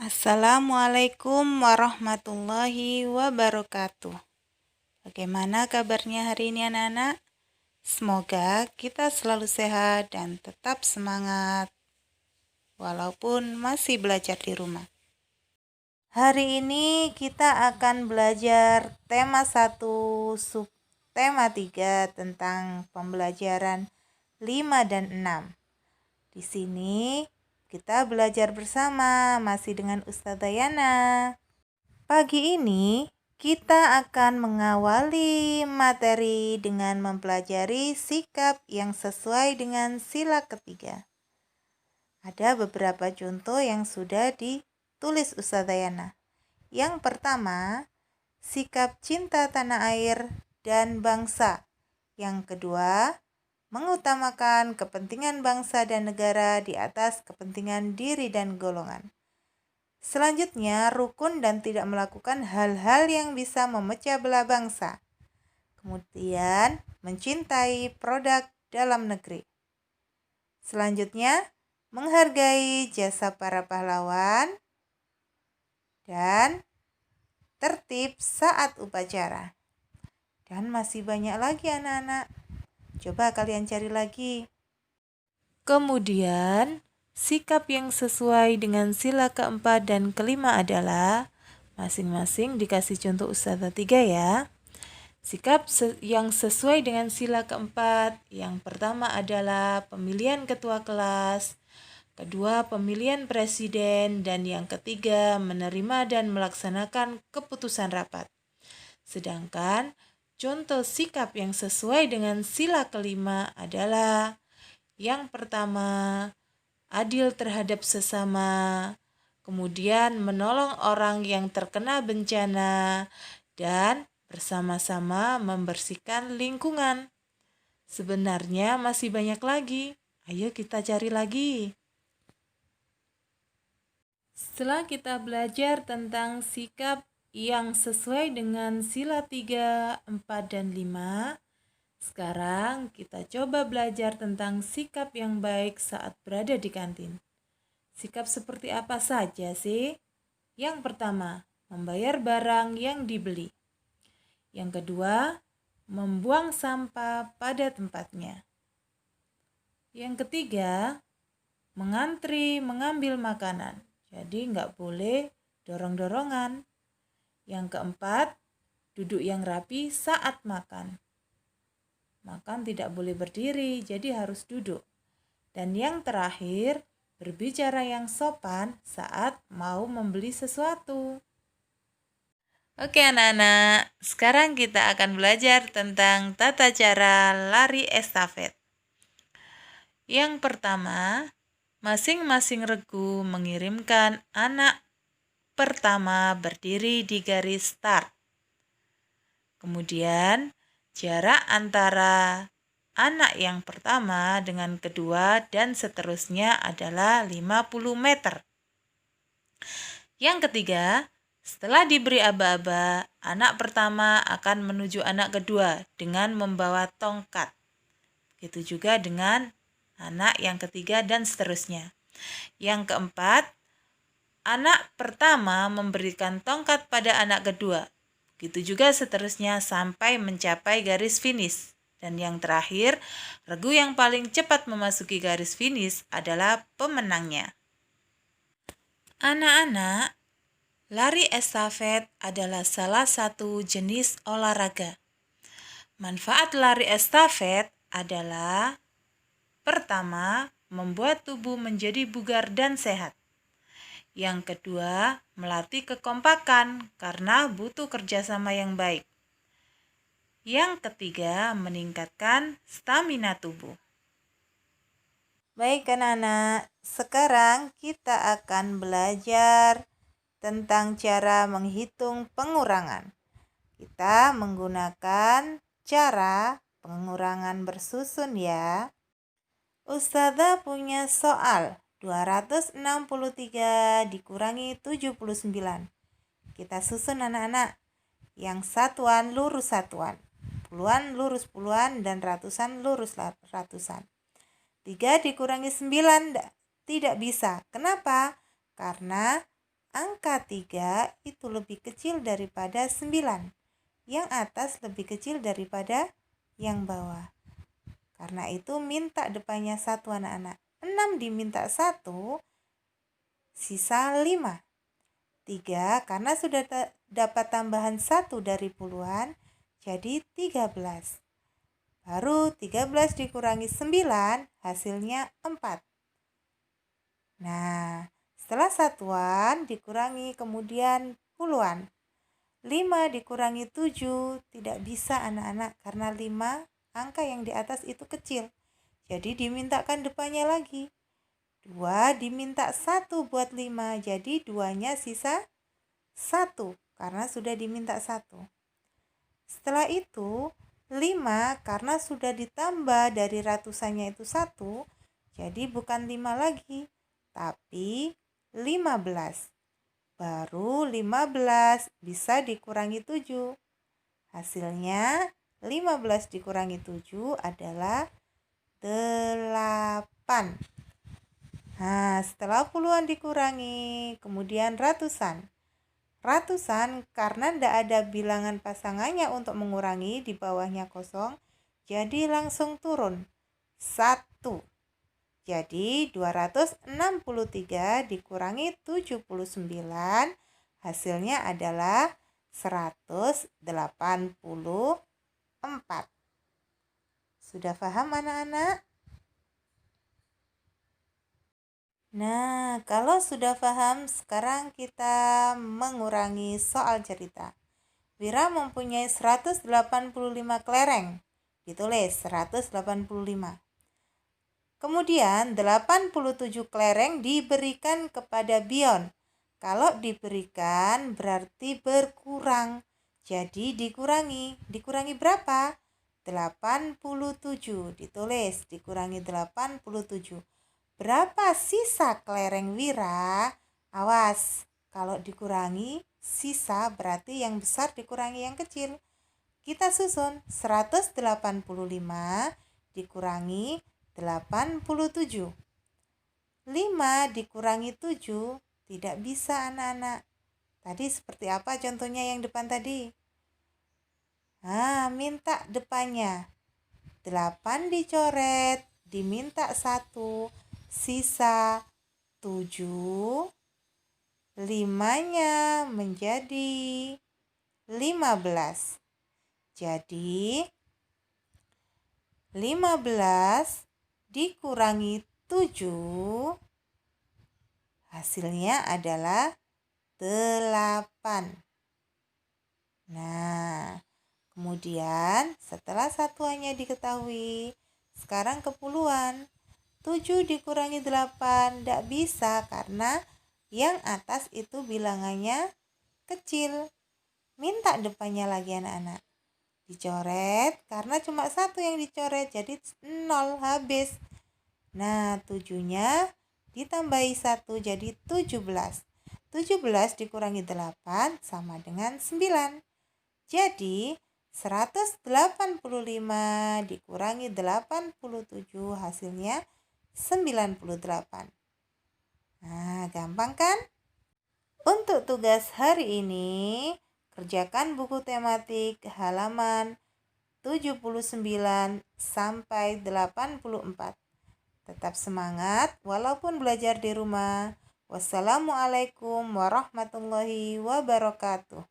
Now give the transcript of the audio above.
Assalamualaikum warahmatullahi wabarakatuh. Bagaimana kabarnya hari ini anak-anak? Semoga kita selalu sehat dan tetap semangat walaupun masih belajar di rumah. Hari ini kita akan belajar tema 1 subtema 3 tentang pembelajaran 5 dan 6. Di sini kita belajar bersama masih dengan Ustazah Yana. Pagi ini kita akan mengawali materi dengan mempelajari sikap yang sesuai dengan sila ketiga. Ada beberapa contoh yang sudah ditulis Ustazah Yana. Yang pertama, sikap cinta tanah air dan bangsa. Yang kedua, mengutamakan kepentingan bangsa dan negara di atas kepentingan diri dan golongan. Selanjutnya, rukun dan tidak melakukan hal-hal yang bisa memecah belah bangsa. Kemudian, mencintai produk dalam negeri. Selanjutnya, menghargai jasa para pahlawan dan tertib saat upacara. Dan masih banyak lagi anak-anak. Coba kalian cari lagi. Kemudian, sikap yang sesuai dengan sila keempat dan kelima adalah masing-masing dikasih contoh Ustazah 3 ya. Sikap yang sesuai dengan sila keempat, yang pertama adalah pemilihan ketua kelas, kedua pemilihan presiden, dan yang ketiga menerima dan melaksanakan keputusan rapat. Sedangkan contoh sikap yang sesuai dengan sila kelima adalah yang pertama, adil terhadap sesama, kemudian menolong orang yang terkena bencana, dan bersama-sama membersihkan lingkungan. Sebenarnya masih banyak lagi. Ayo kita cari lagi. Setelah kita belajar tentang sikap yang sesuai dengan sila 3, 4, dan 5, sekarang kita coba belajar tentang sikap yang baik saat berada di kantin. Sikap seperti apa saja sih? Yang pertama, membayar barang yang dibeli. Yang kedua, membuang sampah pada tempatnya. Yang ketiga, mengantri mengambil makanan. Jadi nggak boleh dorong-dorongan. Yang keempat, duduk yang rapi saat makan. Makan tidak boleh berdiri, jadi harus duduk. Dan yang terakhir, berbicara yang sopan saat mau membeli sesuatu. Oke anak-anak, sekarang kita akan belajar tentang tata cara lari estafet. Yang pertama, masing-masing regu mengirimkan anak pertama berdiri di garis start. Kemudian, jarak antara anak yang pertama dengan kedua dan seterusnya adalah 50 meter. Yang ketiga, setelah diberi aba-aba, anak pertama akan menuju anak kedua dengan membawa tongkat. Begitu juga dengan anak yang ketiga dan seterusnya. Yang keempat, anak pertama memberikan tongkat pada anak kedua. Begitu juga seterusnya sampai mencapai garis finish. Dan yang terakhir, regu yang paling cepat memasuki garis finish adalah pemenangnya. Anak-anak, lari estafet adalah salah satu jenis olahraga. Manfaat lari estafet adalah pertama, membuat tubuh menjadi bugar dan sehat. Yang kedua, melatih kekompakan karena butuh kerjasama yang baik. Yang ketiga, meningkatkan stamina tubuh. Baik anak-anak, sekarang kita akan belajar tentang cara menghitung pengurangan. Kita menggunakan cara pengurangan bersusun ya. Ustazah punya soal 263 dikurangi 79. Kita susun anak-anak. Yang satuan lurus satuan, puluhan lurus puluhan, dan ratusan lurus ratusan. 3 dikurangi 9 tidak bisa. Kenapa? Karena angka 3 itu lebih kecil daripada 9. Yang atas lebih kecil daripada yang bawah. Karena itu minta depannya 1 anak-anak. 6 diminta 1, sisa 5. 3 karena sudah dapat tambahan 1 dari puluhan, jadi 13. Baru 13 dikurangi 9, hasilnya 4. Nah, setelah satuan dikurangi kemudian puluhan. 5 dikurangi 7, tidak bisa anak-anak karena 5 angka yang di atas itu kecil. Jadi dimintakan depannya lagi. 2 diminta 1 buat 5, jadi 2-nya sisa 1 karena sudah diminta 1. Setelah itu 5 karena sudah ditambah dari ratusannya itu 1, jadi bukan 5 lagi, tapi 15. Baru 15 bisa dikurangi 7. Hasilnya 15 dikurangi 7 adalah 8. Nah, setelah puluhan dikurangi, kemudian ratusan. Ratusan karena tidak ada bilangan pasangannya untuk mengurangi, di bawahnya kosong, jadi langsung turun 1. Jadi 263 dikurangi 79, hasilnya adalah 184. Sudah paham anak-anak? Nah, kalau sudah paham, sekarang kita mengurangi soal cerita. Wira mempunyai 185 kelereng. Ditulis 185. Kemudian 87 kelereng diberikan kepada Bion. Kalau diberikan berarti berkurang. Jadi dikurangi. Dikurangi berapa? 87. Ditulis dikurangi 87. Berapa sisa kelereng Wira? Awas, kalau dikurangi sisa berarti yang besar dikurangi yang kecil. Kita susun 185 dikurangi 87. 5 dikurangi 7 tidak bisa anak-anak. Tadi seperti apa contohnya yang depan tadi? Nah, minta depannya. 8 dicoret, diminta 1, sisa 7. 5-nya menjadi 15. Jadi 15 dikurangi 7, hasilnya adalah 8. Nah, kemudian setelah satuannya diketahui, sekarang kepuluhan. 7 dikurangi 8 tidak bisa karena yang atas itu bilangannya kecil. Minta depannya lagi anak-anak. Dicoret karena cuma 1 yang dicoret, jadi 0 habis. Nah, 7-nya ditambahi 1 jadi 17. 17 dikurangi 8 sama dengan 9. Jadi 185 dikurangi 87 hasilnya 98. Nah, gampang kan? Untuk tugas hari ini, kerjakan buku tematik halaman 79 sampai 84. Tetap semangat walaupun belajar di rumah. Wassalamualaikum warahmatullahi wabarakatuh.